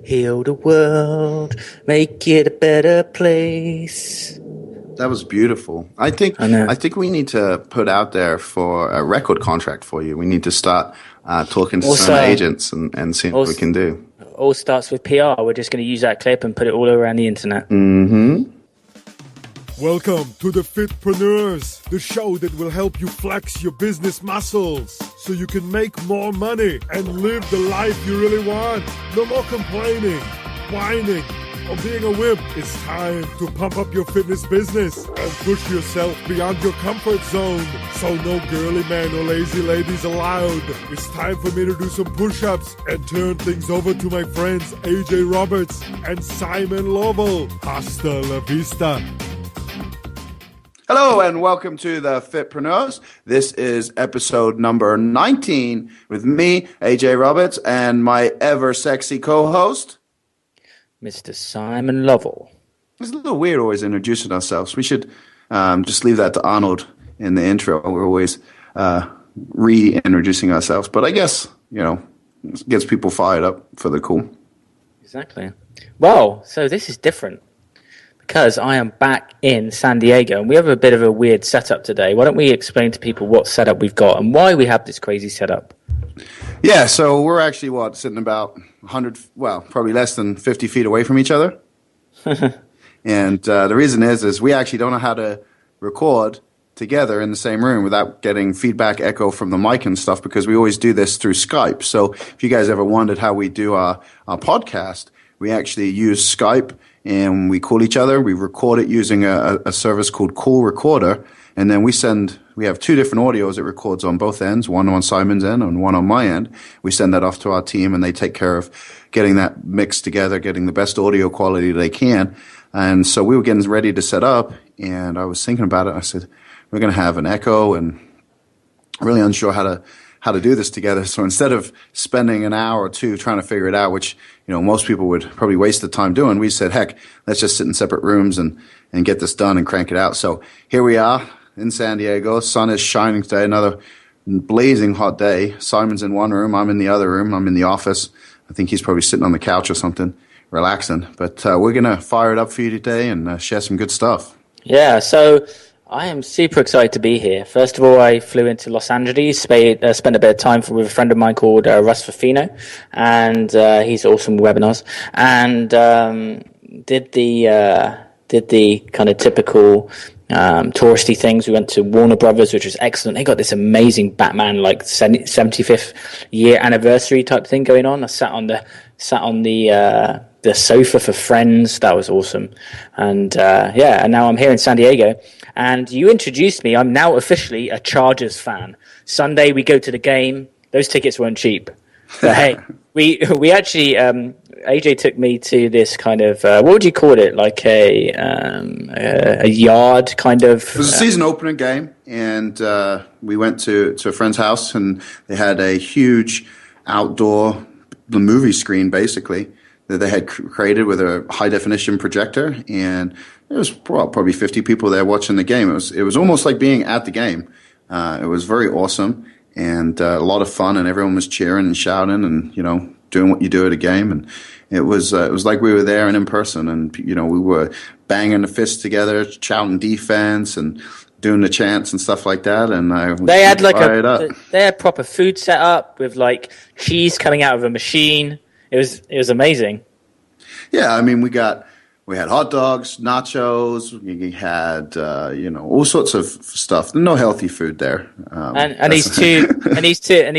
heal the world, make it a better place. That was beautiful. I think we need to put out there for a record contract for you. We need to start talking to some agents and see what we can do. All starts with PR. We're just going to use that clip and put it all around the internet. Mm-hmm. Welcome to the Fitpreneurs, the show that will help you flex your business muscles so you can make more money and live the life you really want. No more complaining, whining, or being a wimp. It's time to pump up your fitness business and push yourself beyond your comfort zone. So no girly man or lazy ladies allowed. It's time for me to do some push-ups and turn things over to my friends AJ Roberts and Simon Lovell. Hasta la vista. Hello and welcome to the Fitpreneurs. This is episode number 19 with me, AJ Roberts, and my ever-sexy co-host, Mr. Simon Lovell. It's a little weird always introducing ourselves. We should just leave that to Arnold in the intro. We're always reintroducing ourselves. But I guess, it gets people fired up for the cool. Exactly. Well, so this is different because I am back in San Diego and we have a bit of a weird setup today. Why don't we explain to people what setup we've got and why we have this crazy setup? Yeah, so we're actually, sitting about 100, probably less than 50 feet away from each other. And the reason is we actually don't know how to record together in the same room without getting feedback echo from the mic and stuff, because we always do this through Skype. So if you guys ever wondered how we do our podcast, we actually use Skype and we call each other. We record it using a service called Call Recorder. And then we have two different audios it records on both ends, one on Simon's end and one on my end. We send that off to our team and they take care of getting that mixed together, getting the best audio quality they can. And so we were getting ready to set up and I was thinking about it. I said, we're going to have an echo and really unsure how to do this together. So instead of spending an hour or two trying to figure it out, which, most people would probably waste the time doing, we said, heck, let's just sit in separate rooms and get this done and crank it out. So here we are in San Diego. Sun is shining today, another blazing hot day. Simon's in one room. I'm in the other room. I'm in the office. I think he's probably sitting on the couch or something, relaxing. But we're going to fire it up for you today and share some good stuff. Yeah, so I am super excited to be here. First of all, I flew into Los Angeles, spent a bit of time with a friend of mine called Russ Fafino, and he's awesome with webinars, and did the kind of typical touristy things. We went to Warner Brothers, which was excellent. They got this amazing Batman 75th year anniversary type thing going on. I sat on the sofa for friends. That was awesome. And and now I'm here in San Diego. And you introduced me. I'm now officially a Chargers fan. Sunday we go to the game. Those tickets weren't cheap. But hey, we actually AJ took me to this kind of what would you call it? Like a yard kind of. It was a season opening game, and we went to a friend's house, and they had a huge outdoor movie screen basically that they had created with a high definition projector, and there was probably 50 people there watching the game. It was almost like being at the game. It was very awesome and a lot of fun, and everyone was cheering and shouting and doing what you do at a game. And it was like we were there and in person, and we were banging the fists together, shouting defense and doing the chants and stuff like that. And they had they had proper food set up with like cheese coming out of a machine. It was amazing. Yeah, I mean, we had hot dogs, nachos. We had all sorts of stuff. No healthy food there. And these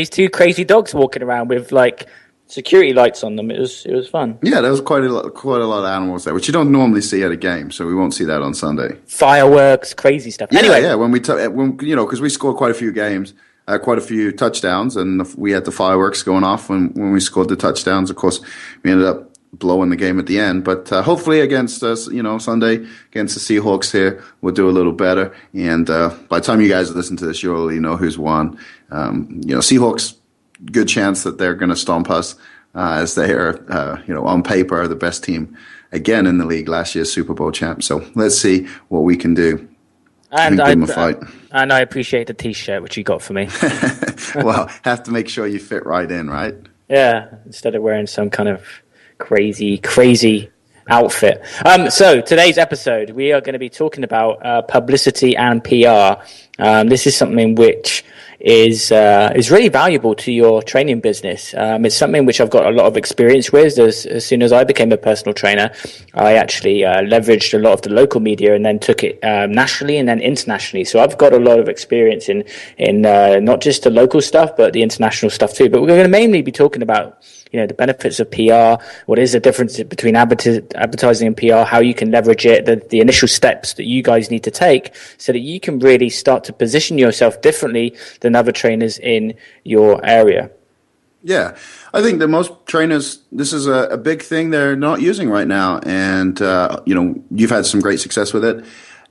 two crazy dogs walking around with like security lights on them. It was fun. Yeah, there was quite a lot of animals there, which you don't normally see at a game. So we won't see that on Sunday. Fireworks, crazy stuff. Yeah, anyway, yeah. Because we scored quite a few games. Quite a few touchdowns, and we had the fireworks going off when we scored the touchdowns. Of course, we ended up blowing the game at the end, but hopefully against us, Sunday against the Seahawks here, we'll do a little better. And by the time you guys listen to this, you'll already know who's won. Seahawks, good chance that they're going to stomp us as they are, on paper, the best team again in the league, last year's Super Bowl champ. So let's see what we can do. And I appreciate the T-shirt which you got for me. Well, have to make sure you fit right in, right? Yeah, instead of wearing some kind of Crazy outfit. So today's episode, we are going to be talking about publicity and PR. This is something which is really valuable to your training business. It's something which I've got a lot of experience with. As soon as I became a personal trainer, I actually leveraged a lot of the local media and then took it nationally and then internationally. So I've got a lot of experience in not just the local stuff, but the international stuff too. But we're going to mainly be talking about the benefits of PR, what is the difference between advertising and PR, how you can leverage it, the initial steps that you guys need to take so that you can really start to position yourself differently than other trainers in your area. Yeah, I think that most trainers, this is a big thing they're not using right now. And, you've had some great success with it.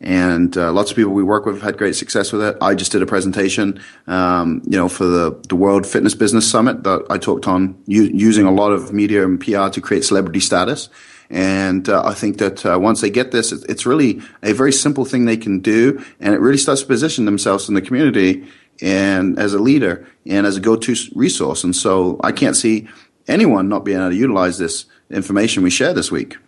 And lots of people we work with have had great success with it. I just did a presentation, for the World Fitness Business Summit that I talked on using a lot of media and PR to create celebrity status. And I think that once they get this, it's really a very simple thing they can do, and it really starts to position themselves in the community and as a leader and as a go-to resource. And so I can't see anyone not being able to utilize this information we share this week.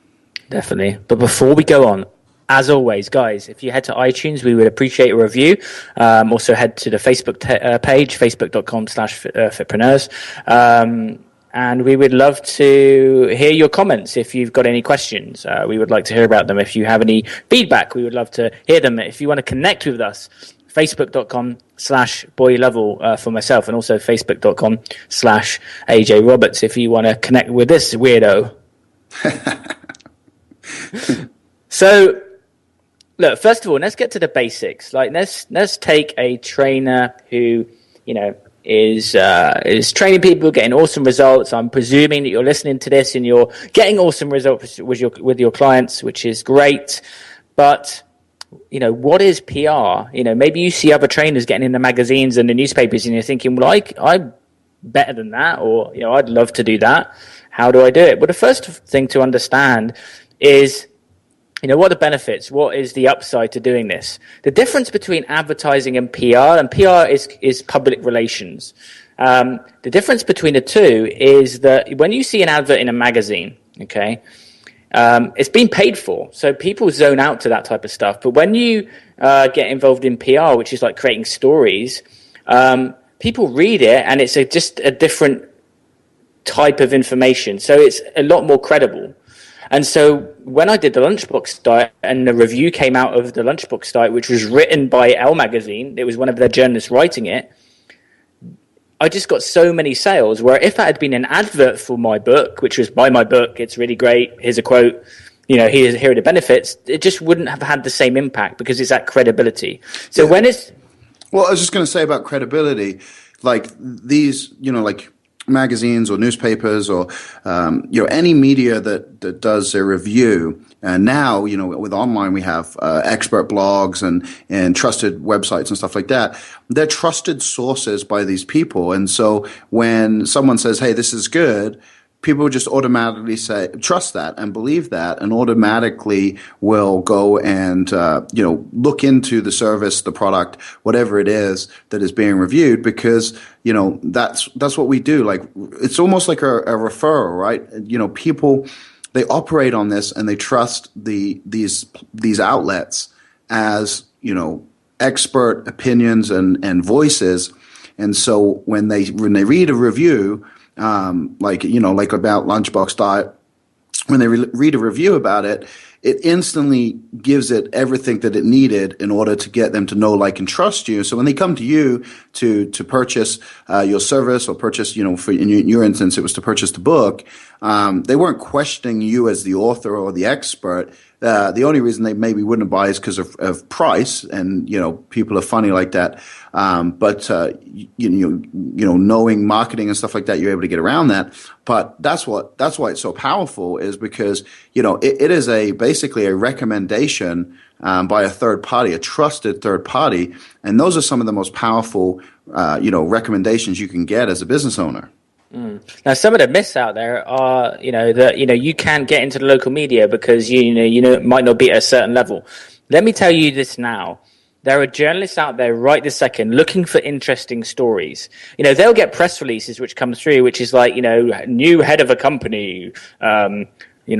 Definitely. But before we go on, as always, guys, if you head to iTunes, we would appreciate a review. Also head to the Facebook page, facebook.com/Fitpreneurs. And we would love to hear your comments if you've got any questions. We would like to hear about them. If you have any feedback, we would love to hear them. If you want to connect with us, facebook.com/boylevel for myself, and also facebook.com/AJ Roberts if you want to connect with this weirdo. So, look, first of all, let's get to the basics. Like, let's take a trainer who, is training people, getting awesome results. I'm presuming that you're listening to this and you're getting awesome results with your clients, which is great. But, what is PR? Maybe you see other trainers getting in the magazines and the newspapers and you're thinking, well, I'm better than that, or, I'd love to do that. How do I do it? Well, the first thing to understand is, what are the benefits? What is the upside to doing this? The difference between advertising and PR is public relations. The difference between the two is that when you see an advert in a magazine, okay, it's been paid for. So people zone out to that type of stuff. But when you get involved in PR, which is like creating stories, people read it and it's just a different type of information. So it's a lot more credible. And so when I did the Lunchbox diet and the review came out of the Lunchbox diet, which was written by Elle Magazine, it was one of their journalists writing it, I just got so many sales, where if that had been an advert for my book, which was buy my book, it's really great, here's a quote, here are the benefits, it just wouldn't have had the same impact because it's that credibility. So when it's... Well, I was just going to say about credibility, like these, like magazines or newspapers or any media that does a review. And now, with online, we have expert blogs and trusted websites and stuff like that. They're trusted sources by these people. And so when someone says, hey, this is good, people just automatically trust that and believe that, and automatically will go and, look into the service, the product, whatever it is that is being reviewed, because, that's what we do. Like, it's almost like a referral, right? People, they operate on this and they trust these outlets as, expert opinions and voices. And so when they read a review, like about Lunchbox Diet, when they read a review about it, it instantly gives it everything that it needed in order to get them to know, like, and trust you. So when they come to you to purchase your service or purchase, for in your instance, it was to purchase the book, they weren't questioning you as the author or the expert. The only reason they maybe wouldn't buy is because of price, and people are funny like that. But knowing marketing and stuff like that, you're able to get around that. But that's why it's so powerful, is because it is basically a recommendation by a third party, a trusted third party, and those are some of the most powerful recommendations you can get as a business owner. Now, some of the myths out there are, that you can't get into the local media because you might not be at a certain level. Let me tell you this now: There are journalists out there right this second looking for interesting stories. They'll get press releases which come through, which is like, new head of a company,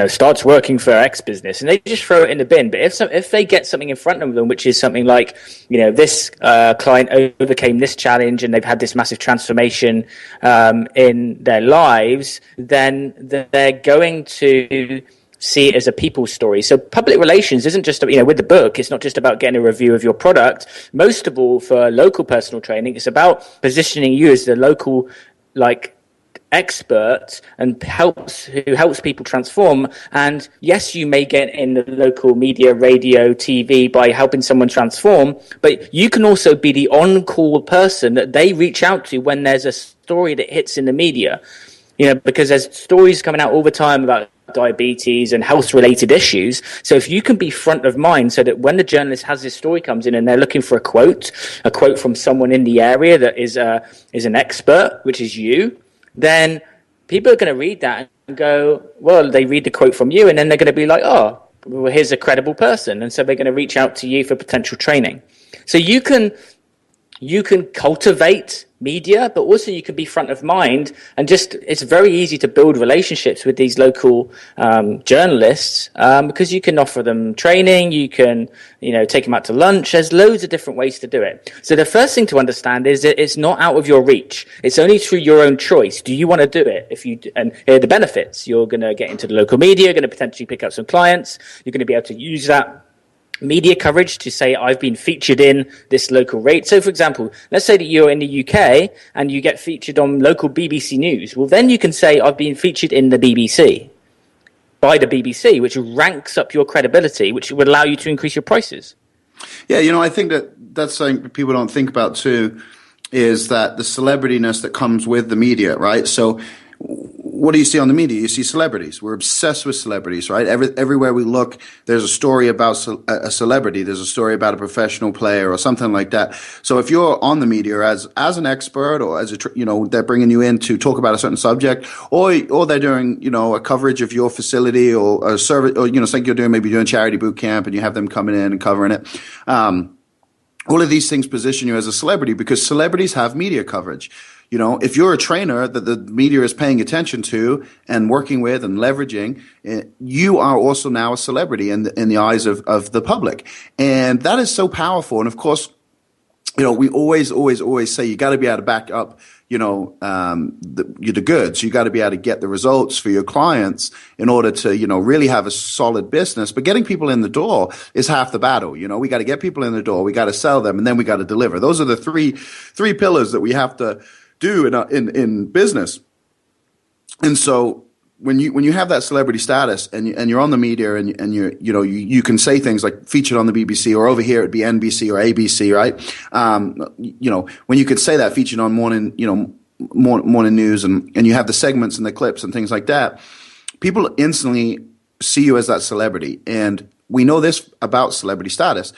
starts working for X business, and they just throw it in the bin. But if they get something in front of them, which is something like, this client overcame this challenge and they've had this massive transformation in their lives, then they're going to see it as a people story. So public relations isn't just, with the book, it's not just about getting a review of your product. Most of all, for local personal training, it's about positioning you as the local, expert and who helps people transform. And yes, you may get in the local media, radio, TV by helping someone transform, but you can also be the on-call person that they reach out to when there's a story that hits in the media. Because there's stories coming out all the time about diabetes and health-related issues. So if you can be front of mind so that when the journalist has this story comes in and they're looking for a quote from someone in the area that is an expert, which is you, then people are going to read that and go, well, they read the quote from you, and then they're going to be like, oh, well, here's a credible person. And so they're going to reach out to you for potential training. So you can cultivate media, but also you can be front of mind, and it's very easy to build relationships with these local journalists because you can offer them training, you can take them out to lunch. There's loads of different ways to do it. So the first thing to understand is that it's not out of your reach. It's only through your own choice. Do you want to do it? And here are the benefits. You're going to get into the local media, you're going to potentially pick up some clients, you're going to be able to use that media coverage to say, I've been featured in this local rate. So, for example, let's say that you're in the UK and you get featured on local BBC News. Well, then you can say, I've been featured in the BBC by the BBC, which ranks up your credibility, which would allow you to increase your prices. Yeah, I think that's something people don't think about too, is that the celebrityness that comes with the media, right? So what do you see on the media? You see celebrities. We're obsessed with celebrities, right? Everywhere we look, there's a story about a celebrity. There's a story about a professional player or something like that. So if you're on the media as an expert, or as they're bringing you in to talk about a certain subject, or they're doing a coverage of your facility or a service, or something you're doing, maybe doing charity boot camp, and you have them coming in and covering it. All of these things position you as a celebrity because celebrities have media coverage. If you're a trainer that the media is paying attention to and working with and leveraging, you are also now a celebrity in the eyes of the public. And that is so powerful. And of course, we always say you got to be able to back up, the goods. You got to be able to get the results for your clients in order to, really have a solid business. But getting people in the door is half the battle. We got to get people in the door. We got to sell them, and then we got to deliver. Those are the three pillars that we have to do in business. And so when you have that celebrity status and you're on the media and you can say things like featured on the BBC, or over here it'd be NBC or ABC, right? When you could say that, featured on morning news, and you have the segments and the clips and things like that, people instantly see you as that celebrity. And we know this about celebrity status.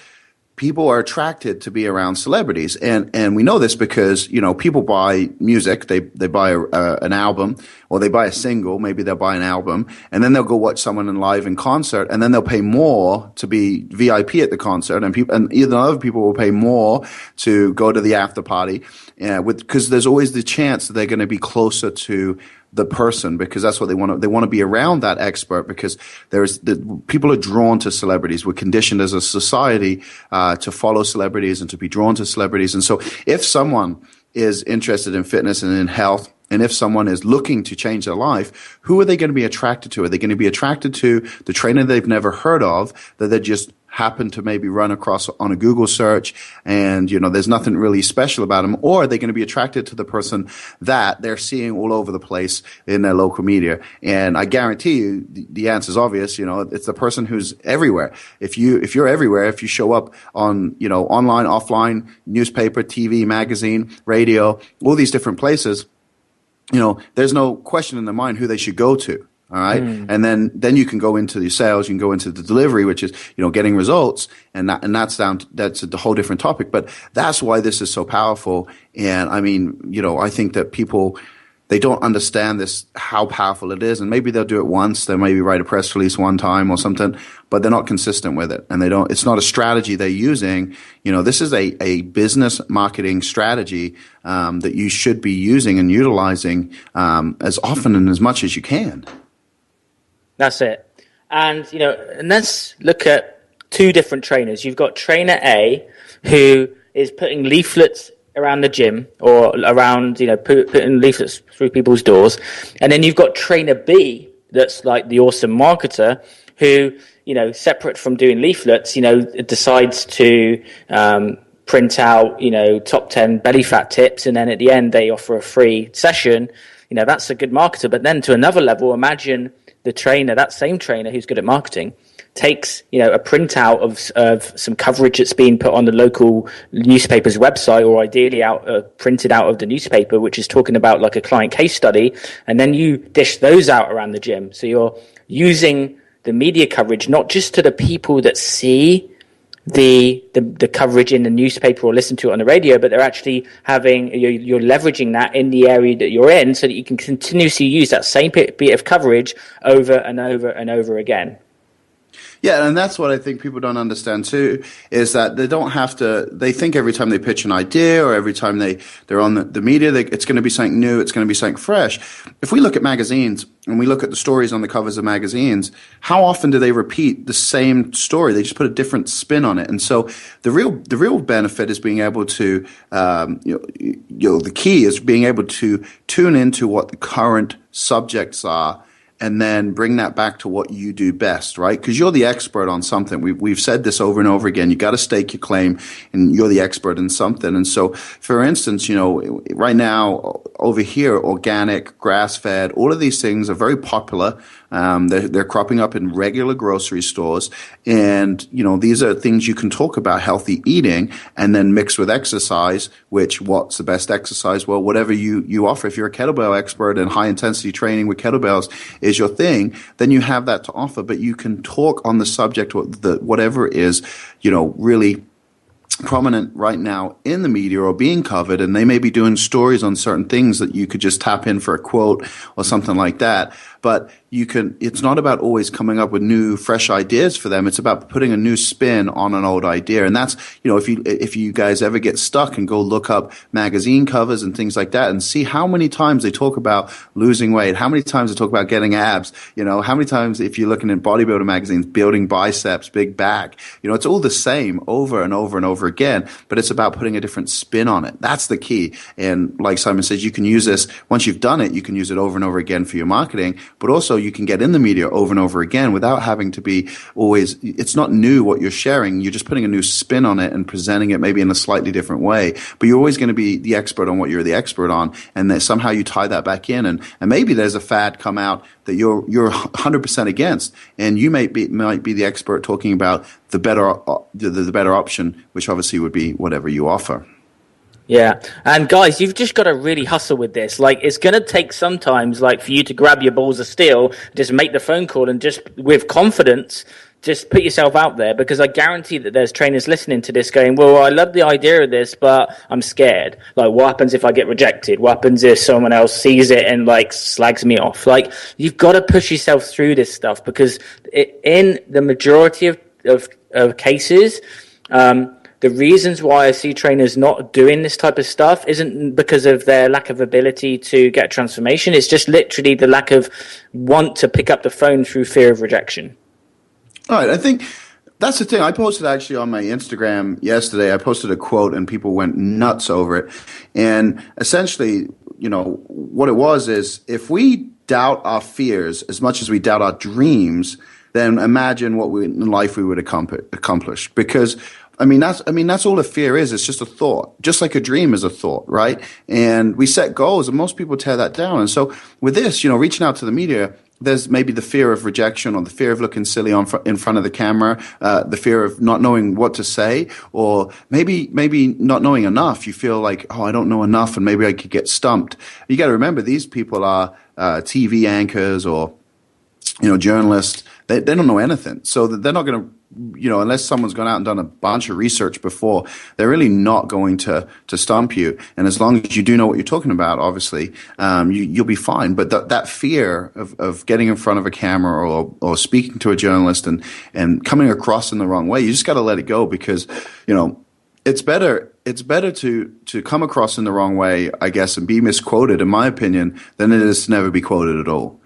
People are attracted to be around celebrities. And we know this because, people buy music. They buy an album, or they buy a single. Maybe they'll buy an album, and then they'll go watch someone live in concert, and then they'll pay more to be VIP at the concert. And even other people will pay more to go to the after party, because there's always the chance that they're going to be closer to the person, because that's what they want to. They want to be around that expert, because people are drawn to celebrities. We're conditioned as a society to follow celebrities and to be drawn to celebrities. And so if someone is interested in fitness and in health, and if someone is looking to change their life, who are they going to be attracted to? Are they going to be attracted to the trainer they've never heard of, that they just happen to maybe run across on a Google search, and there's nothing really special about them? Or are they going to be attracted to the person that they're seeing all over the place in their local media? And I guarantee you the answer is obvious. It's the person who's everywhere. If you're everywhere, if you show up on online, offline, newspaper, TV, magazine, radio, all these different places, there's no question in their mind who they should go to. All right. And then you can go into the sales, you can go into the delivery, which is, getting results. And that's a whole different topic. But that's why this is so powerful. And I mean, I think that people they don't understand this, how powerful it is. And maybe they'll do it once. They'll maybe write a press release one time or something, but they're not consistent with it. And it's not a strategy they're using. This is a business marketing strategy that you should be using and utilizing as often and as much as you can. That's it. And, and let's look at two different trainers. You've got trainer A, who is putting leaflets around the gym or around, putting leaflets through people's doors. And then you've got trainer B, that's like the awesome marketer, who, separate from doing leaflets, decides to print out, top 10 belly fat tips. And then at the end, they offer a free session. That's a good marketer. But then to another level, imagine the trainer, that same trainer who's good at marketing, takes a printout of some coverage that's been put on the local newspaper's website, or ideally printed out of the newspaper, which is talking about like a client case study, and then you dish those out around the gym. So you're using the media coverage not just to the people that see the coverage in the newspaper or listen to it on the radio, but they're actually you're leveraging that in the area that you're in, so that you can continuously use that same bit of coverage over and over and over again. Yeah, and that's what I think people don't understand too, is that they don't have to, they think every time they pitch an idea or every time they're on the media, it's going to be something new, it's going to be something fresh. If we look at magazines and we look at the stories on the covers of magazines, how often do they repeat the same story? They just put a different spin on it. And so the real benefit is being able to, the key is being able to tune into what the current subjects are, and then bring that back to what you do best, right? Because you're the expert on something. We've said this over and over again. You got to stake your claim, and you're the expert in something. And so, for instance, right now over here, organic, grass-fed, all of these things are very popular. They're cropping up in regular grocery stores, and these are things you can talk about: healthy eating, and then mixed with exercise. What's the best exercise? Well, whatever you offer. If you're a kettlebell expert and high intensity training with kettlebells is your thing, then you have that to offer. But you can talk on the subject, whatever is really prominent right now in the media or being covered, and they may be doing stories on certain things that you could just tap in for a quote or something like that. But it's not about always coming up with new, fresh ideas for them. It's about putting a new spin on an old idea. And that's, if you guys ever get stuck and go look up magazine covers and things like that and see how many times they talk about losing weight, how many times they talk about getting abs, how many times, if you're looking at bodybuilder magazines, building biceps, big back, it's all the same over and over and over again, but it's about putting a different spin on it. That's the key. And like Simon says, you can use this, once you've done it, you can use it over and over again for your marketing, but also you can get in the media over and over again without having to be always, it's not new what you're sharing. You're just putting a new spin on it and presenting it maybe in a slightly different way. But you're always going to be the expert on what you're the expert on. And then somehow you tie that back in. And maybe there's a fad come out that you're 100% against. And you might be the expert talking about the better option, which obviously would be whatever you offer. Yeah. And guys, you've just got to really hustle with this. Like, it's going to take sometimes, like, for you to grab your balls of steel, just make the phone call and just with confidence, just put yourself out there, because I guarantee that there's trainers listening to this going, well, I love the idea of this, but I'm scared. Like, what happens if I get rejected? What happens if someone else sees it and like slags me off? Like, you've got to push yourself through this stuff, because in the majority of cases, the reasons why I see trainers not doing this type of stuff isn't because of their lack of ability to get transformation. It's just literally the lack of want to pick up the phone through fear of rejection. All right. I think that's the thing. I posted actually on my Instagram yesterday, I posted a quote and people went nuts over it. And essentially, what it was is, if we doubt our fears as much as we doubt our dreams, then imagine what in life we would accomplish. Because that's all a fear is. It's just a thought, just like a dream is a thought, right? And we set goals, and most people tear that down. And so with this, reaching out to the media, there's maybe the fear of rejection, or the fear of looking silly in front of the camera, the fear of not knowing what to say, or maybe not knowing enough. You feel like, I don't know enough, and maybe I could get stumped. You got to remember, these people are TV anchors or journalists. They don't know anything, so they're not going to unless someone's gone out and done a bunch of research before, they're really not going to stump you. And as long as you do know what you're talking about, obviously, you'll be fine. But that fear of getting in front of a camera or speaking to a journalist and coming across in the wrong way, you just got to let it go, because, it's better to come across in the wrong way, I guess, and be misquoted, in my opinion, than it is to never be quoted at all,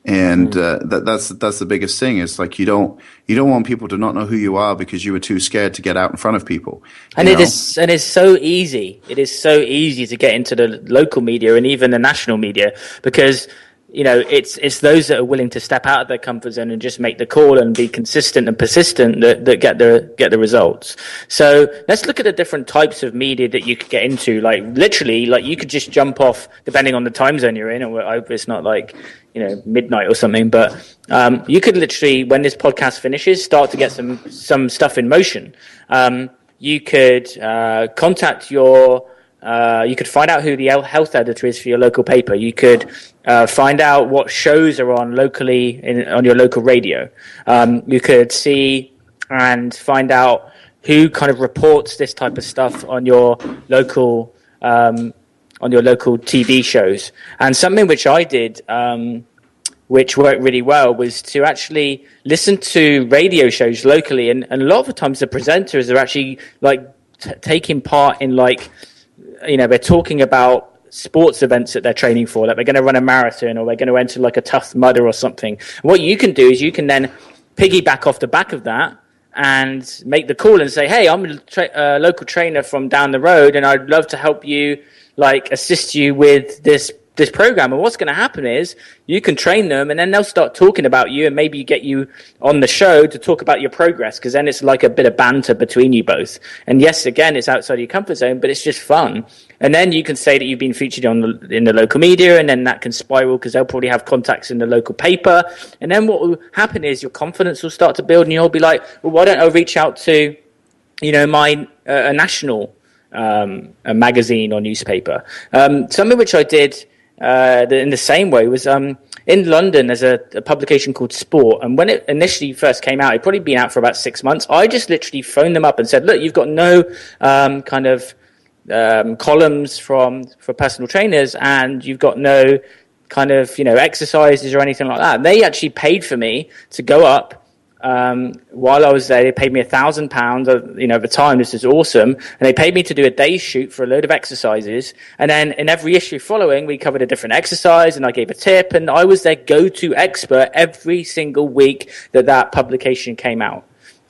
And that's the biggest thing. It's like you don't want people to not know who you are because you were too scared to get out in front of people. And it's so easy. It is so easy to get into the local media and even the national media, because it's those that are willing to step out of their comfort zone and just make the call and be consistent and persistent that get the results. So let's look at the different types of media that you could get into. Like literally, like you could just jump off depending on the time zone you're in, or I hope it's not like midnight or something. But you could literally, when this podcast finishes, start to get some stuff in motion. You could contact you could find out who the health editor is for your local paper. You could find out what shows are on locally on your local radio. You could see and find out who kind of reports this type of stuff on your local TV shows. And something which I did, which worked really well, was to actually listen to radio shows locally. And a lot of the times the presenters are actually like taking part in they're talking about sports events that they're training for, like they're going to run a marathon or they're going to enter like a Tough Mudder or something. What you can do is you can then piggyback off the back of that and make the call and say, hey, I'm a local trainer from down the road and I'd love to help you, assist you with this program. And what's going to happen is you can train them and then they'll start talking about you and maybe get you on the show to talk about your progress, because then it's like a bit of banter between you both. And yes, again, it's outside your comfort zone, but it's just fun. And then you can say that you've been featured in the local media, and then that can spiral because they'll probably have contacts in the local paper. And then what will happen is your confidence will start to build and you'll be like, well, why don't I reach out to, my a national a magazine or newspaper. Something which I did in the same way was in London there's a publication called Sport, and when it initially first came out, it'd probably been out for about 6 months. I just literally phoned them up and said, look, you've got no columns for personal trainers, and you've got no kind of exercises or anything like that. And they actually paid for me to go up. While I was there, they paid me £1,000, at the time. This is awesome. And they paid me to do a day's shoot for a load of exercises. And then in every issue following, we covered a different exercise and I gave a tip. And I was their go-to expert every single week that publication came out.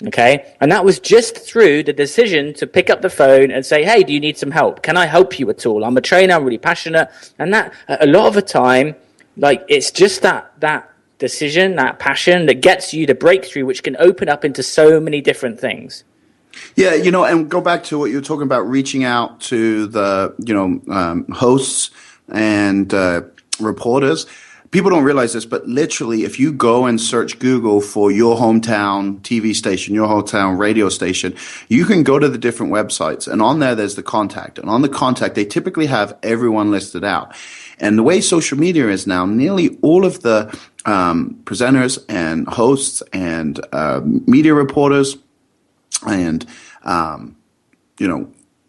Okay. And that was just through the decision to pick up the phone and say, hey, do you need some help? Can I help you at all? I'm a trainer. I'm really passionate. And that a lot of the time, it's just that decision, that passion that gets you the breakthrough, which can open up into so many different things. Yeah, and go back to what you were talking about, reaching out to the, hosts and reporters. People don't realize this, but literally, if you go and search Google for your hometown TV station, your hometown radio station, you can go to the different websites, and on there's the contact. And on the contact, they typically have everyone listed out. And the way social media is now, nearly all of the presenters and hosts and media reporters and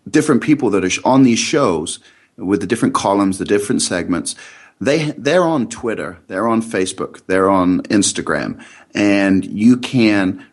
different people that are on these shows with the different columns, the different segments, they're on Twitter, they're on Facebook, they're on Instagram, and you can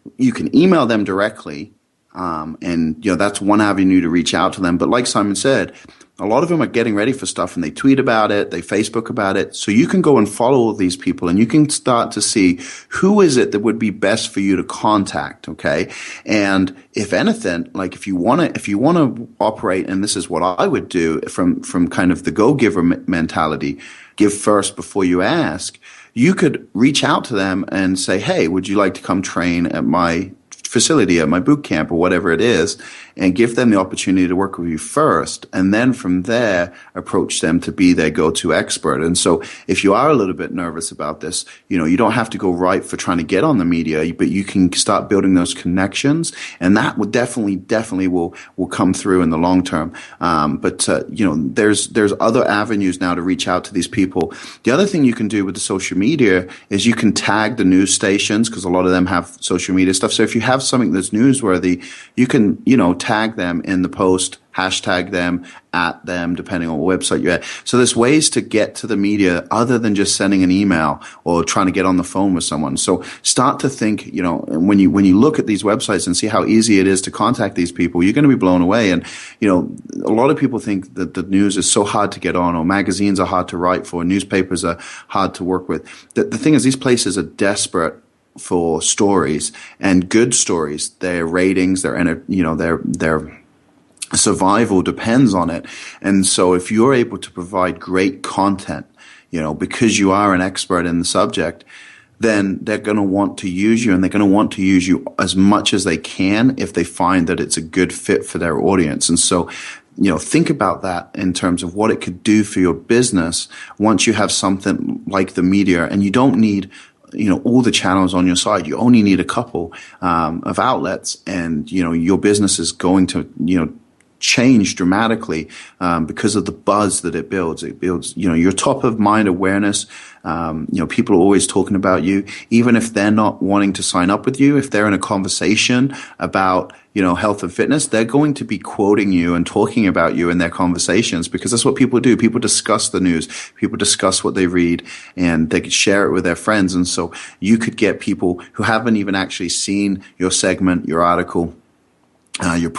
email them directly, and that's one avenue to reach out to them. But like Simon said, a lot of them are getting ready for stuff and they tweet about it, they Facebook about it. So you can go and follow these people and you can start to see who is it that would be best for you to contact. Okay. And if anything, if you want to operate, and this is what I would do from kind of the go-giver mentality, give first before you ask, you could reach out to them and say, hey, would you like to come train at my facility, at my boot camp or whatever it is? and give them the opportunity to work with you first. And then from there, approach them to be their go-to expert. And so if you are a little bit nervous about this, you don't have to go right for trying to get on the media, but you can start building those connections, and that would definitely will come through in the long term. But there's other avenues now to reach out to these people. The other thing you can do with the social media is you can tag the news stations, because a lot of them have social media stuff. So if you have something that's newsworthy, you can, tag them in the post, hashtag them, at them, depending on what website you're at. So there's ways to get to the media other than just sending an email or trying to get on the phone with someone. So start to think, when you look at these websites and see how easy it is to contact these people, you're going to be blown away. And, a lot of people think that the news is so hard to get on, or magazines are hard to write for, newspapers are hard to work with. The thing is, these places are desperate for stories, and good stories. Their ratings, their survival depends on it. And so if you're able to provide great content, because you are an expert in the subject, then they're going to want to use you, and they're going to want to use you as much as they can if they find that it's a good fit for their audience. And so, think about that in terms of what it could do for your business once you have something like the media, and you don't need all the channels on your side. You only need a couple of outlets, and your business is going to change dramatically because of the buzz that it builds. It builds your top of mind awareness. People are always talking about you, even if they're not wanting to sign up with you. If they're in a conversation about health and fitness, they're going to be quoting you and talking about you in their conversations, because that's what people do. People discuss the news, people discuss what they read, and they could share it with their friends. And so you could get people who haven't even actually seen your segment, your article,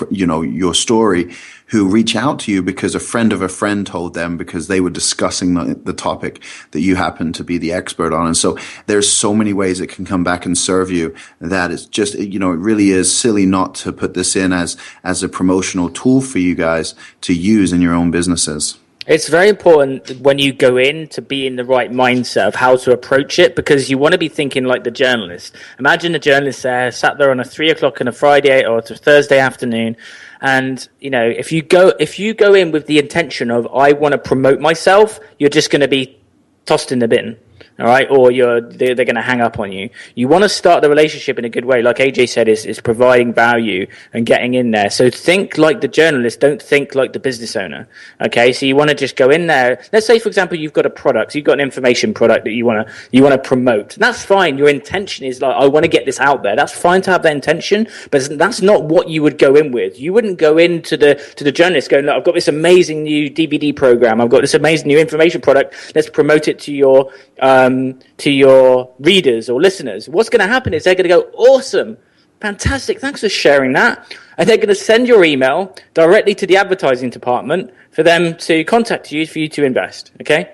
your story, who reach out to you because a friend of a friend told them, because they were discussing the topic that you happen to be the expert on. And so there's so many ways it can come back and serve you, that it's just, it really is silly not to put this in as a promotional tool for you guys to use in your own businesses. It's very important when you go in to be in the right mindset of how to approach it, because you want to be thinking like the journalist. Imagine the journalist there, sat there on a 3:00 on a Friday or a Thursday afternoon. And, if you go in with the intention of, I want to promote myself, you're just going to be tossed in the bin. All right, or they're going to hang up on you. You want to start the relationship in a good way, like AJ said, is providing value and getting in there. So think like the journalist, don't think like the business owner. Okay, so you want to just go in there. Let's say, for example, you've got a product, you've got an information product that you want to promote. And that's fine. Your intention is like, I want to get this out there. That's fine to have that intention, but that's not what you would go in with. You wouldn't go into the journalist going, look, I've got this amazing new DVD program. I've got this amazing new information product. Let's promote it to your readers or listeners. What's going to happen is they're going to go, awesome, fantastic, thanks for sharing that. And they're going to send your email directly to the advertising department for them to contact you, for you to invest. Okay?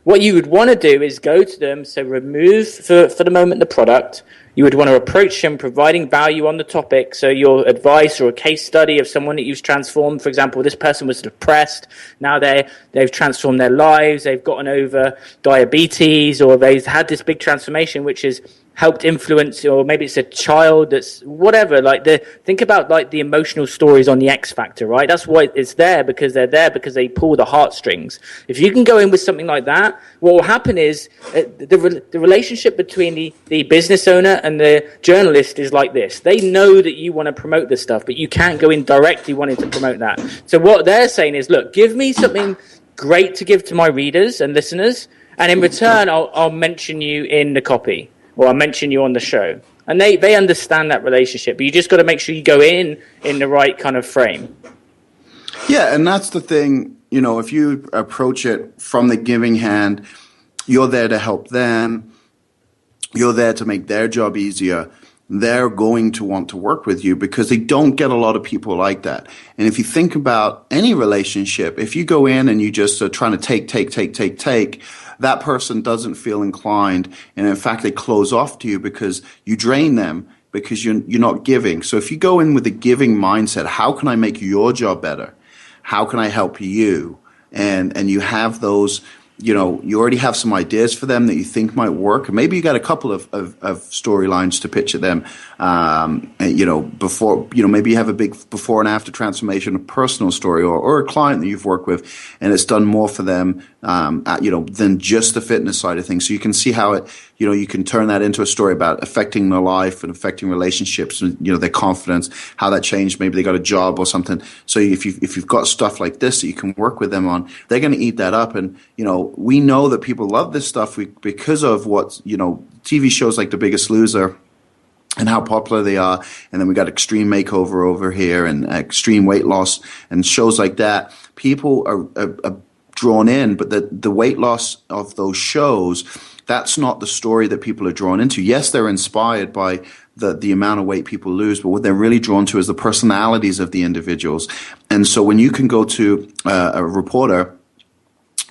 What you would want to do is go to them, so remove for the moment the product. You would want to approach them providing value on the topic. So your advice or a case study of someone that you've transformed. For example, this person was depressed. Now they've transformed their lives. They've gotten over diabetes, or they've had this big transformation, which is helped influence, or maybe it's a child that's whatever. Think about the emotional stories on the X Factor, right? That's why it's there, because they're there because they pull the heartstrings. If you can go in with something like that, what will happen is the relationship between the business owner and the journalist is like this. They know that you want to promote this stuff, but you can't go in directly wanting to promote that. So what they're saying is, look, give me something great to give to my readers and listeners, and in return, I'll mention you in the copy, or I'll mention you on the show. And they understand that relationship, but you just got to make sure you go in the right kind of frame. Yeah, and that's the thing, if you approach it from the giving hand, you're there to help them, you're there to make their job easier. They're going to want to work with you, because they don't get a lot of people like that. And if you think about any relationship, if you go in and you just are trying to take, that person doesn't feel inclined. And in fact, they close off to you because you drain them, because you're not giving. So if you go in with a giving mindset, how can I make your job better? How can I help you? And you have those you already have some ideas for them that you think might work. And maybe you got a couple of storylines to pitch at them, before, maybe you have a big before and after transformation, a personal story or a client that you've worked with, and it's done more for them, than just the fitness side of things. So you can see how it, you can turn that into a story about affecting their life and affecting relationships and, their confidence, how that changed. Maybe they got a job or something. So if you've got stuff like this that you can work with them on, they're going to eat that up. And, we know that people love this stuff because of what, TV shows like The Biggest Loser and how popular they are. And then we got Extreme Makeover over here and Extreme Weight Loss and shows like that. People are drawn in, but the weight loss of those shows, that's not the story that people are drawn into. Yes, they're inspired by the amount of weight people lose, but what they're really drawn to is the personalities of the individuals. And so when you can go to a reporter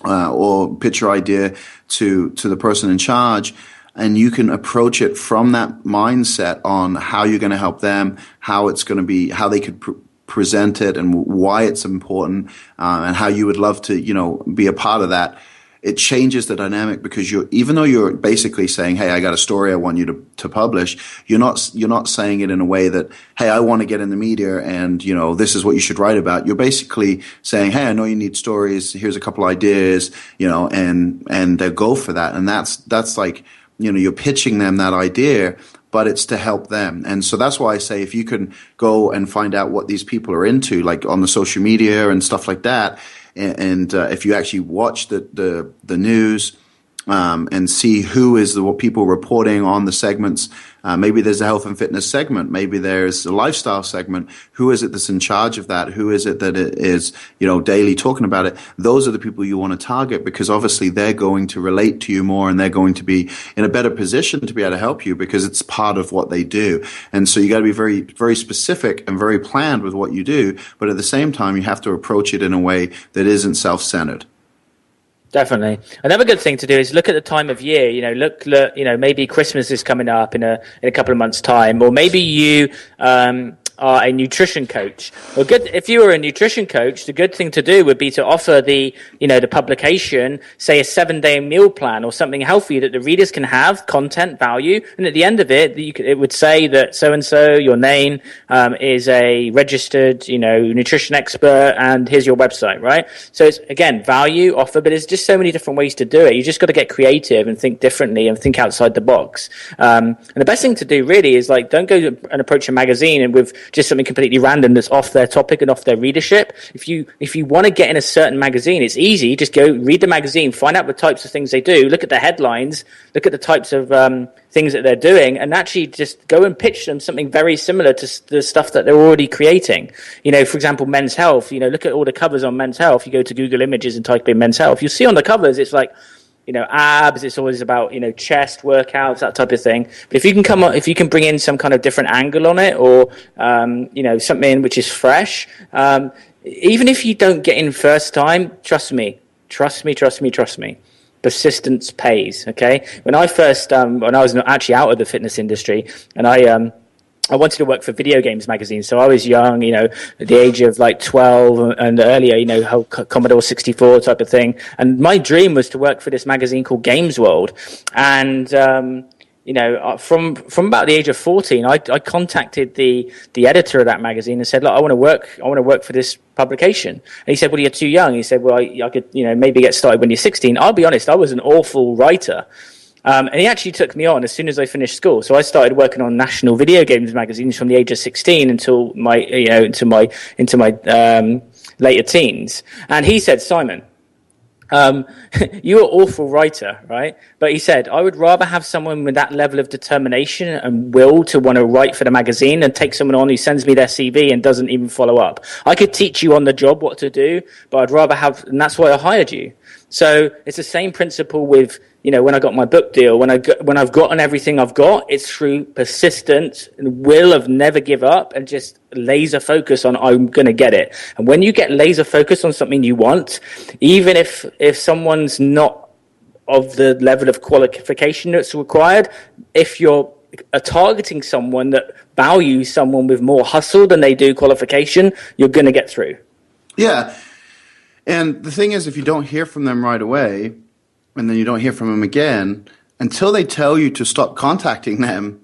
or pitch your idea to the person in charge, and you can approach it from that mindset on how you're going to help them, how it's going to be, how they could present it, and why it's important, and how you would love to, be a part of that. It changes the dynamic, because even though you're basically saying, hey, I got a story I want you to publish, you're not saying it in a way that, hey, I want to get in the media and, this is what you should write about. You're basically saying, hey, I know you need stories. Here's a couple ideas, and they'll go for that. And that's like, you're pitching them that idea, but it's to help them. And so that's why I say, if you can go and find out what these people are into, like on the social media and stuff like that, and if you actually watch the news and see who is what people reporting on the segments, maybe there's a health and fitness segment, maybe there's a lifestyle segment. Who is it that's in charge of that? Who is it that is daily talking about it? Those are the people you want to target, because obviously they're going to relate to you more, and they're going to be in a better position to be able to help you, because it's part of what they do. And so you got to be very, very specific and very planned with what you do, but at the same time you have to approach it in a way that isn't self-centered. Definitely. Another good thing to do is look at the time of year. Look, maybe Christmas is coming up in a couple of months' time, or maybe you are a nutrition coach. Well, if you were a nutrition coach, the good thing to do would be to offer the publication, say a 7-day meal plan or something healthy that the readers can have content value. And at the end of it, it would say that so-and-so, your name, is a registered, nutrition expert, and here's your website, right? So it's, again, value offer, but there's just so many different ways to do it. You just got to get creative and think differently and think outside the box. And the best thing to do really is don't go and approach a magazine and with just something completely random that's off their topic and off their readership. If you want to get in a certain magazine, it's easy. Just go read the magazine, find out the types of things they do, look at the headlines, look at the types of things that they're doing, and actually just go and pitch them something very similar to the stuff that they're already creating. For example, Men's Health. Look at all the covers on Men's Health. You go to Google Images and type in Men's Health. You'll see on the covers, it's like, abs, it's always about, chest workouts, that type of thing. But if you can bring in some kind of different angle on it, or, something which is fresh, even if you don't get in first time, trust me. Persistence pays. Okay. When I first, when I was actually out of the fitness industry, and I wanted to work for video games magazine. So I was young, at the age of 12 and earlier, Commodore 64 type of thing. And my dream was to work for this magazine called Games World. And, from about the age of 14, I contacted the editor of that magazine and said, look, I want to work for this publication. And he said, well, you're too young. He said, well, I could, maybe get started when you're 16. I'll be honest, I was an awful writer. And he actually took me on as soon as I finished school. So I started working on national video games magazines from the age of 16 until my, into my later teens. And he said, Simon, you're an awful writer, right? But he said, I would rather have someone with that level of determination and will to want to write for the magazine than take someone on who sends me their CV and doesn't even follow up. I could teach you on the job what to do, but I'd rather have, and that's why I hired you. So it's the same principle with, when I got my book deal, when I've gotten everything I've got, it's through persistence and will of never give up and just laser focus on I'm going to get it. And when you get laser focused on something you want, even if someone's not of the level of qualification that's required, if you're targeting someone that values someone with more hustle than they do qualification, you're going to get through. Yeah. And the thing is, if you don't hear from them right away, and then you don't hear from them again, until they tell you to stop contacting them,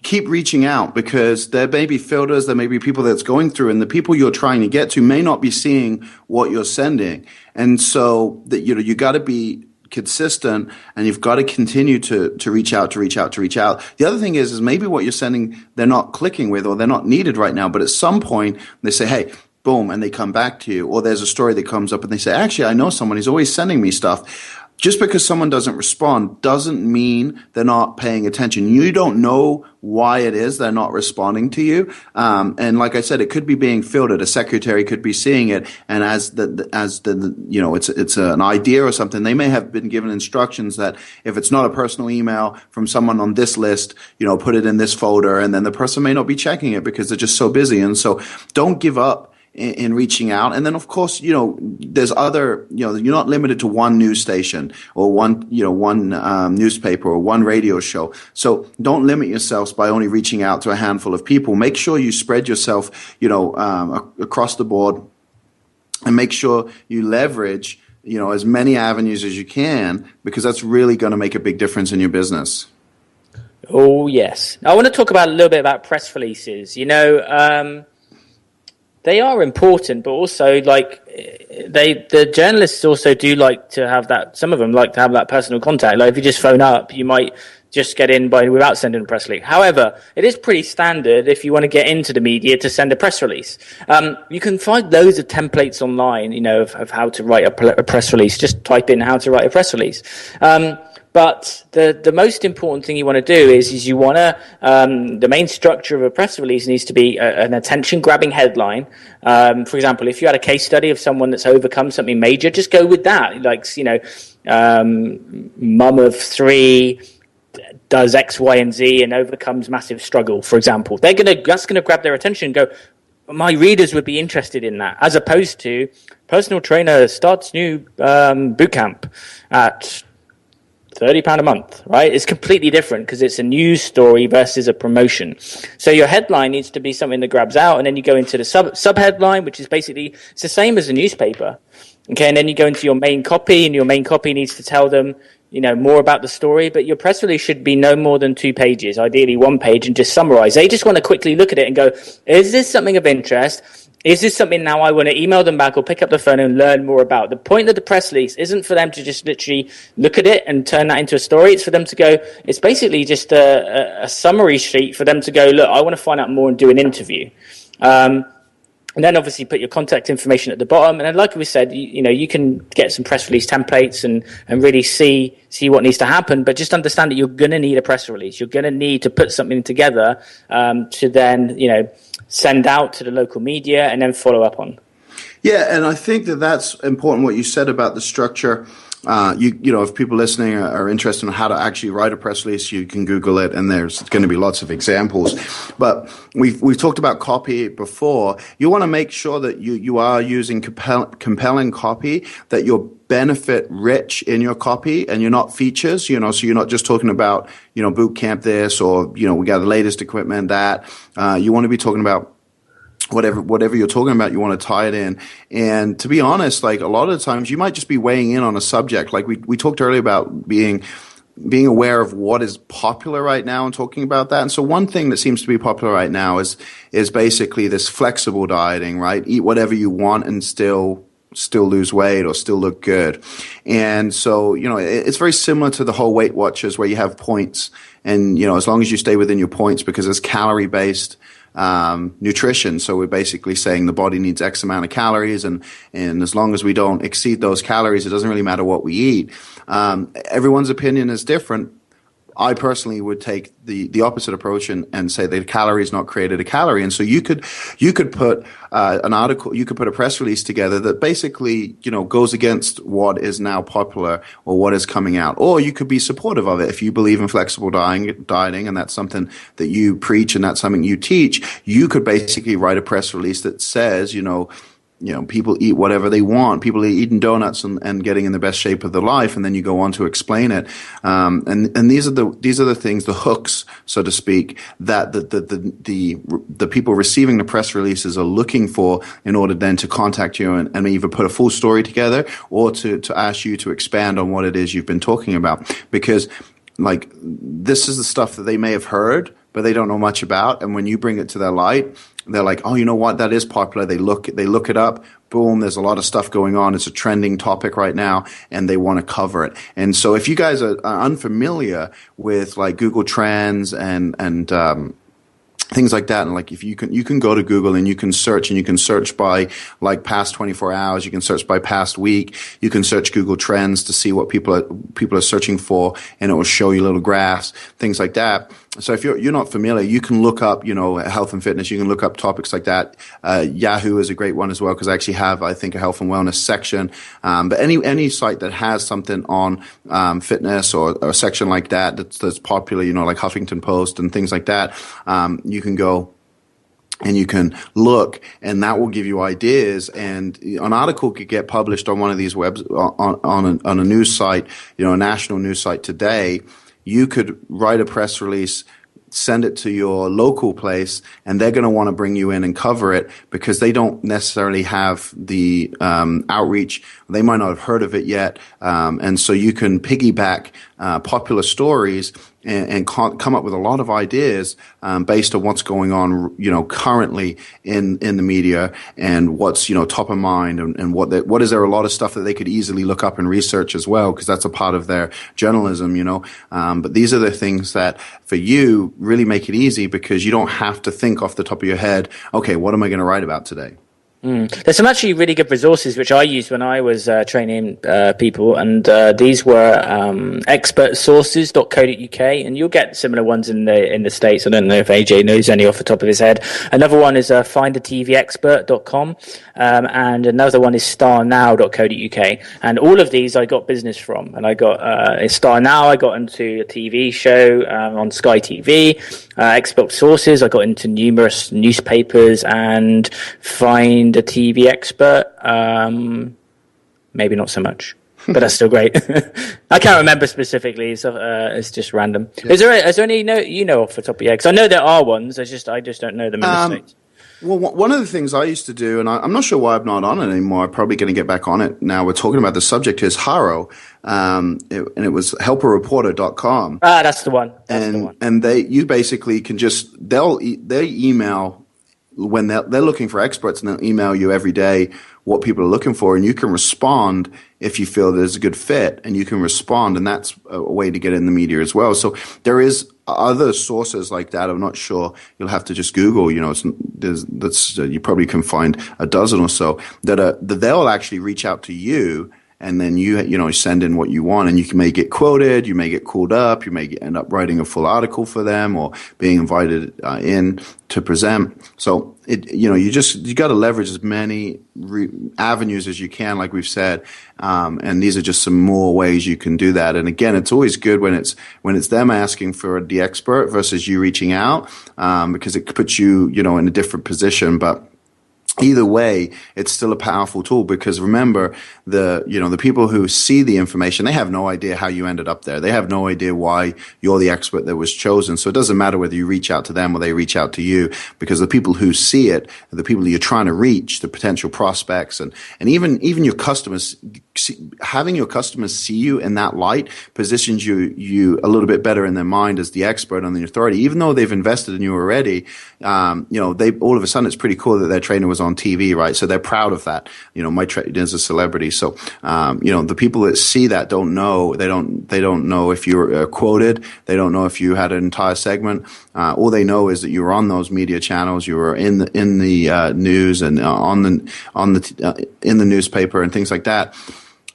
keep reaching out, because there may be filters, there may be people that's going through, and the people you're trying to get to may not be seeing what you're sending. And so that, you got to be consistent, and you've got to continue to reach out. The other thing is maybe what you're sending they're not clicking with, or they're not needed right now, but at some point they say, hey, boom, and they come back to you. Or there's a story that comes up and they say, actually, I know someone, he's always sending me stuff. Just because someone doesn't respond doesn't mean they're not paying attention. You don't know why it is they're not responding to you. And like I said, it could be being filtered. A secretary could be seeing it, and as it's an idea or something, they may have been given instructions that if it's not a personal email from someone on this list, put it in this folder, and then the person may not be checking it because they're just so busy. And so don't give up in reaching out. And then of course, there's other, you're not limited to one news station or one newspaper or one radio show. So don't limit yourselves by only reaching out to a handful of people. Make sure you spread yourself, across the board, and make sure you leverage, as many avenues as you can, because that's really going to make a big difference in your business. Oh, yes. I want to talk about a little bit about press releases. They are important, but also the journalists also do like to have that. Some of them like to have that personal contact. Like if you just phone up, you might just get in without sending a press release. However, it is pretty standard if you want to get into the media to send a press release. You can find loads of templates online, of how to write a press release. Just type in how to write a press release. But the most important thing you want to do is you want to, the main structure of a press release needs to be an attention-grabbing headline. For example, if you had a case study of someone that's overcome something major, just go with that. Like, mum of 3 does X, Y, and Z and overcomes massive struggle, for example. That's gonna grab their attention and go, my readers would be interested in that, as opposed to personal trainer starts new boot camp at £30 a month, right? It's completely different because it's a news story versus a promotion. So your headline needs to be something that grabs out, and then you go into the sub headline, which is basically, it's the same as a newspaper. Okay, and then you go into your main copy, and your main copy needs to tell them, more about the story, but your press release should be no more than 2 pages, ideally 1 page, and just summarize. They just want to quickly look at it and go, is this something of interest? Is this something now I want to email them back or pick up the phone and learn more about? The point of the press release isn't for them to just literally look at it and turn that into a story. It's for them to go, it's basically just a summary sheet for them to go, look, I want to find out more and do an interview. And then obviously put your contact information at the bottom. And then like we said, you can get some press release templates and really see what needs to happen. But just understand that you're going to need a press release. You're going to need to put something together to then, send out to the local media and then follow up on. Yeah, and I think that's important what you said about the structure. If people listening are interested in how to actually write a press release, you can Google it, and there's going to be lots of examples. But we've talked about copy before. You want to make sure that you are using compelling copy, that you're benefit rich in your copy, and you're not features, so you're not just talking about, boot camp this, or, we got the latest equipment that. You want to be talking about whatever you're talking about, you want to tie it in. And to be honest, like a lot of the times you might just be weighing in on a subject. Like we talked earlier about being aware of what is popular right now and talking about that. And so one thing that seems to be popular right now is basically this flexible dieting, right? Eat whatever you want and still lose weight or still look good. And so, it's very similar to the whole Weight Watchers where you have points, and, as long as you stay within your points, because it's calorie based nutrition. So we're basically saying the body needs X amount of calories, and as long as we don't exceed those calories, it doesn't really matter what we eat. Everyone's opinion is different. I personally would take the opposite approach and say that a calorie is not created a calorie. And so you could put an article, you could put a press release together that basically, goes against what is now popular or what is coming out. Or you could be supportive of it if you believe in flexible dieting and that's something that you preach and that's something you teach. You could basically write a press release that says, people eat whatever they want. People are eating donuts and getting in the best shape of their life, and then you go on to explain it. And these are the things, the hooks, so to speak, that the people receiving the press releases are looking for in order then to contact you and either put a full story together or to ask you to expand on what it is you've been talking about. Because like this is the stuff that they may have heard, but they don't know much about. And when you bring it to their light, they're like, oh, you know what? That is popular. They look it up. Boom. There's a lot of stuff going on. It's a trending topic right now, and they want to cover it. And so if you guys are unfamiliar with like Google Trends and things like that, and like if you can go to Google and you can search by like past 24 hours, you can search by past week, you can search Google Trends to see what people are searching for, and it will show you little graphs, things like that. So if you're not familiar, you can look up, health and fitness. You can look up topics like that. Yahoo is a great one as well, because I actually have, I think, a health and wellness section. But any site that has something on fitness or a section like that's popular, like Huffington Post and things like that, you can go and you can look, and that will give you ideas. And an article could get published on one of these webs on a news site, a national news site today. You could write a press release, send it to your local place, and they're going to want to bring you in and cover it because they don't necessarily have the outreach. They might not have heard of it yet. And so you can piggyback popular stories and come up with a lot of ideas based on what's going on, currently in the media and what's, top of mind and what is there a lot of stuff that they could easily look up and research as well, because that's a part of their journalism, But these are the things that for you really make it easy, because you don't have to think off the top of your head, okay, what am I going to write about today? There's some actually really good resources which I used when I was training people, and these were expertsources.co.uk, and you'll get similar ones in the States. I don't know if AJ knows any off the top of his head. Another one is findatvexpert.com, and another one is starnow.co.uk, and all of these I got business from. And I got Star Now, I got into a TV show on Sky TV. Expert Sources, I got into numerous newspapers, and Find a TV Expert, maybe not so much, but that's still great. I can't remember specifically, so it's just random. Yeah. Is there any off the top of your head? Because I know there are ones, I just don't know them in the States. Well, one of the things I used to do, and I'm not sure why I'm not on it anymore, I'm probably going to get back on it now we're talking about the subject, is Haro. And it was helperreporter.com. Ah, that's the one. And you basically can they email when they're looking for experts, and they'll email you every day what people are looking for, and you can respond if you feel there's a good fit, and you can respond, and that's a way to get in the media as well. So there is other sources like that. I'm not sure. You'll have to just Google. You probably can find a dozen or so that they'll actually reach out to you. And then you send in what you want, and you may get quoted, you may get called up, you may end up writing a full article for them, or being invited in to present. So you got to leverage as many avenues as you can, like we've said. And these are just some more ways you can do that. And again, it's always good when it's them asking for the expert versus you reaching out, because it puts you in a different position, but. Either way, it's still a powerful tool, because remember, the people who see the information, they have no idea how you ended up there. They have no idea why you're the expert that was chosen. So it doesn't matter whether you reach out to them or they reach out to you, because the people who see it, the people that you're trying to reach, the potential prospects, and even your customers, having your customers see you in that light positions you a little bit better in their mind as the expert on the authority. Even though they've invested in you already, they all of a sudden, it's pretty cool that their trainer was on TV, right? So they're proud of that. My trainer is a celebrity. So, the people that see that don't know. They don't know if you were quoted. They don't know if you had an entire segment. All they know is that you were on those media channels. You were in the news and in the newspaper and things like that.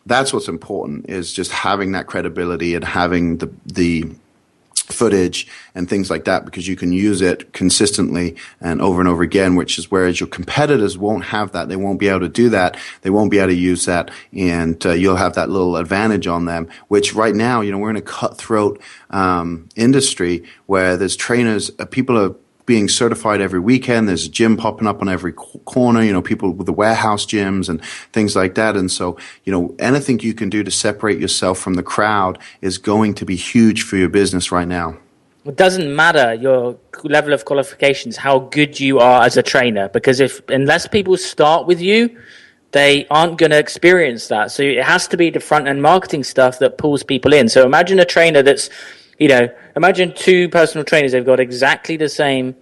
That's what's important, is just having that credibility and having the footage and things like that, because you can use it consistently and over again, which is whereas your competitors won't have that. They won't be able to do that. They won't be able to use that, and you'll have that little advantage on them, which right now, we're in a cutthroat industry where there's trainers, people are being certified every weekend. There's a gym popping up on every corner, people with the warehouse gyms and things like that. And so, anything you can do to separate yourself from the crowd is going to be huge for your business right now. It doesn't matter your level of qualifications, how good you are as a trainer, because unless people start with you, they aren't going to experience that. So it has to be the front end marketing stuff that pulls people in. So imagine a trainer that's, imagine two personal trainers. They've got exactly the same,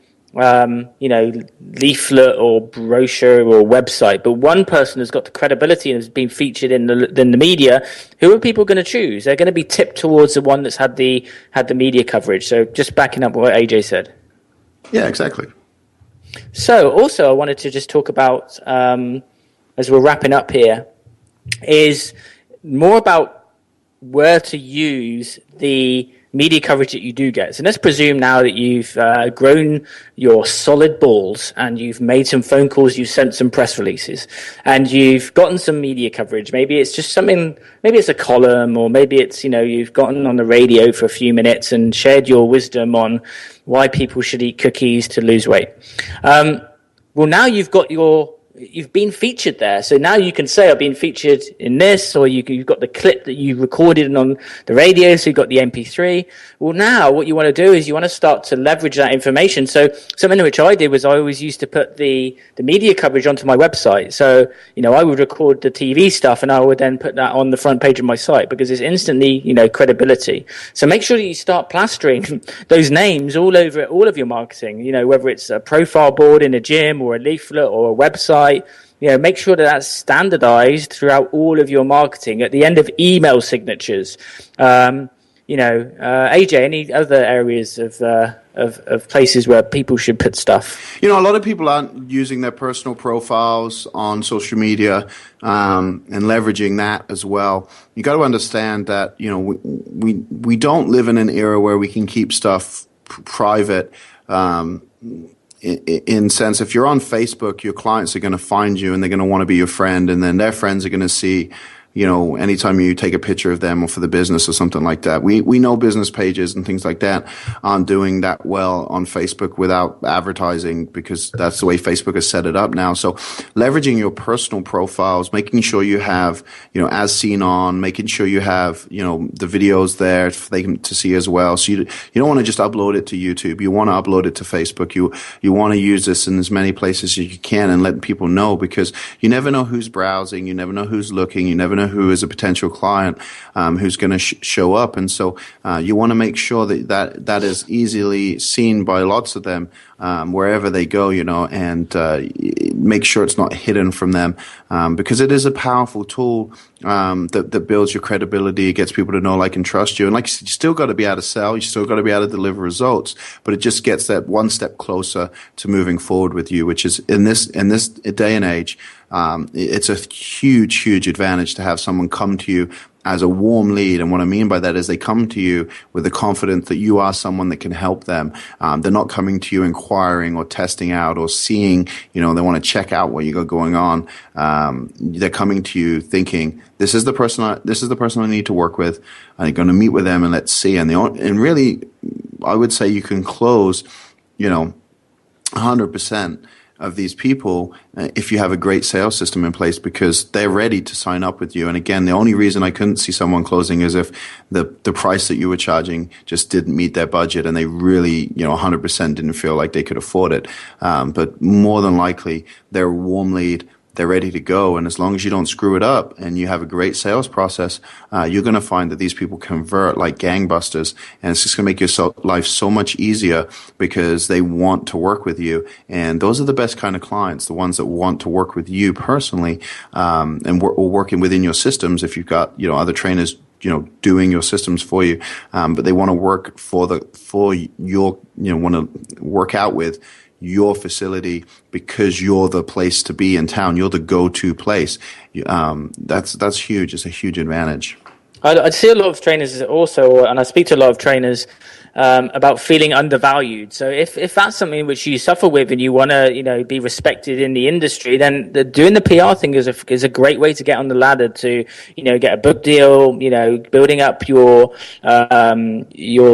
leaflet or brochure or website, but one person has got the credibility and has been featured in the media. Who are people going to choose? They're going to be tipped towards the one that's had the media coverage. So just backing up what AJ said. Yeah, exactly. So also I wanted to just talk about, as we're wrapping up here, is more about where to use the media coverage that you do get. So let's presume now that you've grown your solid balls and you've made some phone calls, you've sent some press releases, and you've gotten some media coverage. Maybe it's just something, maybe it's a column, or maybe it's, you've gotten on the radio for a few minutes and shared your wisdom on why people should eat cookies to lose weight. Well, now you've been featured there. So now you can say, I've been featured in this, or you've got the clip that you recorded on the radio, so you've got the MP3. Well, now what you want to do is you want to start to leverage that information. So something which I did was I always used to put the media coverage onto my website. So, I would record the TV stuff and I would then put that on the front page of my site because it's instantly, credibility. So make sure that you start plastering those names all over all of your marketing, whether it's a profile board in a gym or a leaflet or a website. Make sure that that's standardized throughout all of your marketing at the end of email signatures. AJ, any other areas of places where people should put stuff? A lot of people aren't using their personal profiles on social media and leveraging that as well. You got to understand that we don't live in an era where we can keep stuff private. In sense, if you're on Facebook, your clients are going to find you and they're going to want to be your friend, and then their friends are going to see, anytime you take a picture of them or for the business or something like that. We know business pages and things like that aren't doing that well on Facebook without advertising, because that's the way Facebook has set it up now. So leveraging your personal profiles, making sure you have, as seen on, making sure you have, the videos there for them to see as well. So you don't want to just upload it to YouTube. You want to upload it to Facebook. You want to use this in as many places as you can and let people know, because you never know who's browsing. You never know who's looking. You never know who is a potential client who's going to show up. And so you want to make sure that is easily seen by lots of them wherever they go, and make sure it's not hidden from them, because it is a powerful tool that builds your credibility. It gets people to know, like, and trust you. And like, you still got to be able to sell. You still got to be able to deliver results, but it just gets that one step closer to moving forward with you, which is in this day and age, it's a huge advantage to have someone come to you as a warm lead. And what I mean by that is they come to you with the confidence that you are someone that can help them. They're not coming to you inquiring or testing out or seeing, they want to check out what you got going on. They're coming to you thinking, this is the person I need to work with. I'm going to meet with them and let's see. And really, I would say you can close, 100% of these people if you have a great sales system in place, because they're ready to sign up with you. And again, the only reason I couldn't see someone closing is if the price that you were charging just didn't meet their budget and they really, 100% didn't feel like they could afford it. But more than likely, they're a warm lead. They're ready to go. And as long as you don't screw it up and you have a great sales process, you're going to find that these people convert like gangbusters. And it's just going to make your life so much easier because they want to work with you. And those are the best kind of clients, the ones that want to work with you personally, and or working within your systems. If you've got, other trainers, doing your systems for you, but they want to work for your, want to work out with your facility because you're the place to be in town. You're the go-to place. That's huge. It's a huge advantage. I see a lot of trainers also, and I speak to a lot of trainers about feeling undervalued. So if that's something which you suffer with and you want to, be respected in the industry, then doing the PR thing is a great way to get on the ladder to, get a book deal, building up your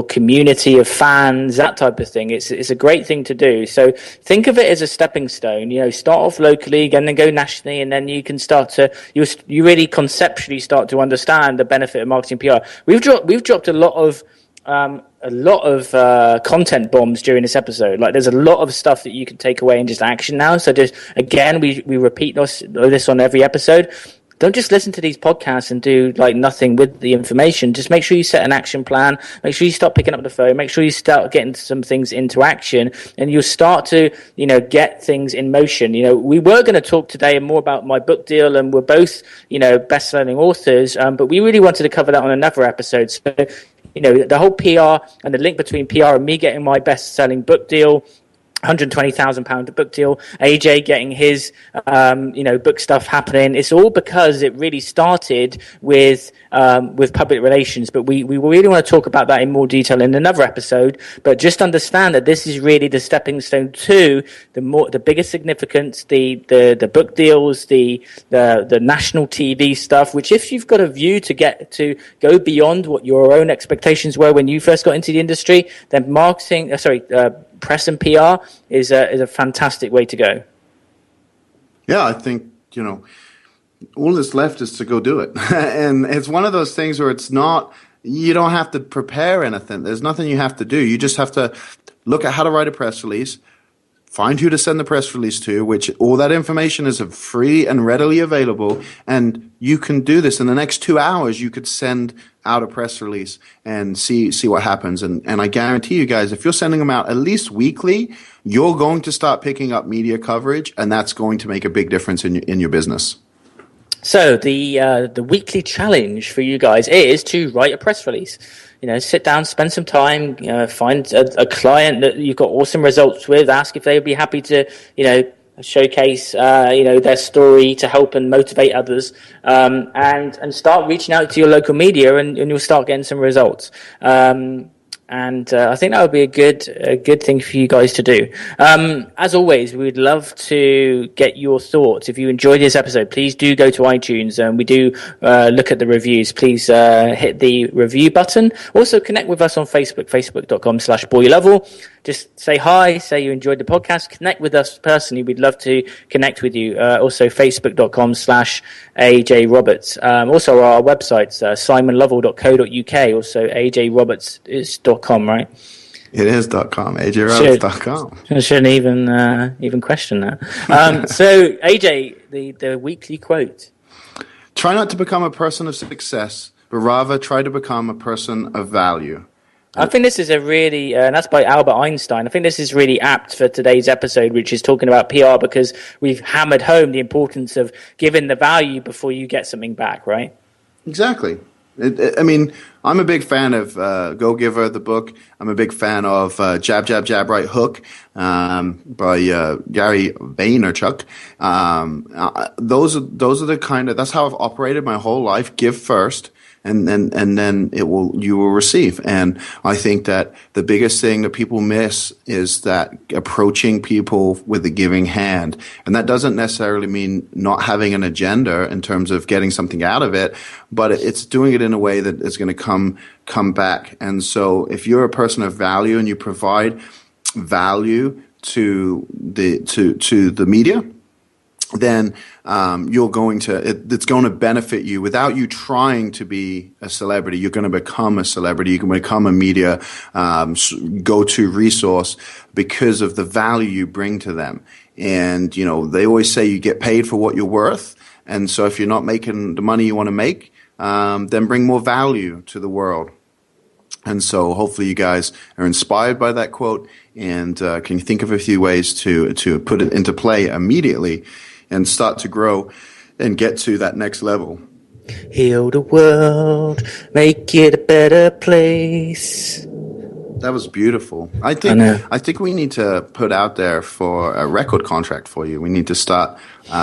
community of fans, that type of thing. It's a great thing to do. So think of it as a stepping stone. Start off locally and then go nationally, and then you can start to you really conceptually start to understand the benefit of marketing PR. We've dropped a lot of content bombs during this episode. Like, there's a lot of stuff that you can take away and just action now. So just again, we repeat this on every episode. Don't just listen to these podcasts and do like nothing with the information. Just make sure you set an action plan. Make sure you start picking up the phone. Make sure you start getting some things into action, and you'll start to, get things in motion. We were going to talk today more about my book deal, and we're both, best-selling authors, but we really wanted to cover that on another episode. So, the whole PR and the link between PR and me getting my best-selling book deal, £120,000 book deal, AJ getting his, book stuff happening. It's all because it really started with public relations. But we really want to talk about that in more detail in another episode. But just understand that this is really the stepping stone to the bigger significance, the book deals, the national TV stuff. Which, if you've got a view to go beyond what your own expectations were when you first got into the industry, then press and PR is a fantastic way to go. Yeah, I think, all that's left is to go do it. And it's one of those things where you don't have to prepare anything. There's nothing you have to do. You just have to look at how to write a press release, find who to send the press release to, which all that information is free and readily available. And you can do this in the next 2 hours. You could send out a press release and see what happens. And I guarantee you guys, if you're sending them out at least weekly, you're going to start picking up media coverage, and that's going to make a big difference in your business. So the weekly challenge for you guys is to write a press release. Sit down, spend some time, find a client that you've got awesome results with, ask if they would be happy to, showcase, their story to help and motivate others, and start reaching out to your local media, and you'll start getting some results. And I think that would be a good thing for you guys to do. As always, we would love to get your thoughts. If you enjoyed this episode, please do go to iTunes, and we do look at the reviews. Please hit the review button. Also, connect with us on Facebook, facebook.com/boylevel. Just say hi, say you enjoyed the podcast, connect with us personally. We'd love to connect with you. Also, facebook.com/AJ Roberts. Also, our website's simonlovell.co.uk. Also, ajroberts.com, right? It is .com, ajroberts.com. I shouldn't even question that. So, AJ, the weekly quote. Try not to become a person of success, but rather try to become a person of value. I think this is a really, and that's by Albert Einstein. I think this is really apt for today's episode, which is talking about PR, because we've hammered home the importance of giving the value before you get something back, right? Exactly. I'm a big fan of Go Giver, the book. I'm a big fan of Jab, Jab, Jab, Right Hook by Gary Vaynerchuk. Those are the that's how I've operated my whole life. Give first. And then you will receive. And I think that the biggest thing that people miss is that approaching people with a giving hand. And that doesn't necessarily mean not having an agenda in terms of getting something out of it, but it's doing it in a way that is going to come back. And so if you're a person of value and you provide value to the media, then it's going to benefit you without you trying to be a celebrity. You're going to become a celebrity. You can become a media go-to resource because of the value you bring to them. And, they always say you get paid for what you're worth. And so if you're not making the money you want to make, then bring more value to the world. And so hopefully you guys are inspired by that quote and can think of a few ways to put it into play immediately and start to grow and get to that next level. Heal the world, make it a better place. That was beautiful. I think we need to put out there for a record contract for you. We need to start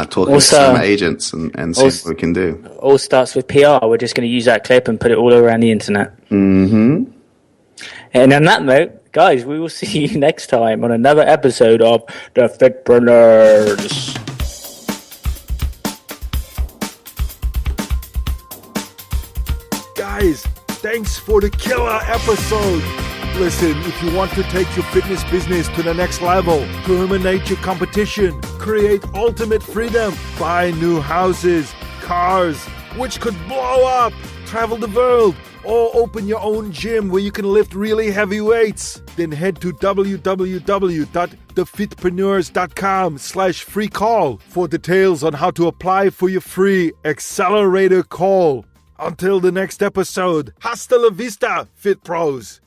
talking to some agents and see what we can do. All starts with PR. We're just going to use that clip and put it all around the internet. Mm-hmm. And on that note, guys, we will see you next time on another episode of the Fitpreneurs. Guys, thanks for the killer episode. Listen, if you want to take your fitness business to the next level, terminate your competition, create ultimate freedom, buy new houses, cars, which could blow up, travel the world, or open your own gym where you can lift really heavy weights, then head to www.thefitpreneurs.com/free call for details on how to apply for your free accelerator call. Until the next episode, hasta la vista, Fit Pros.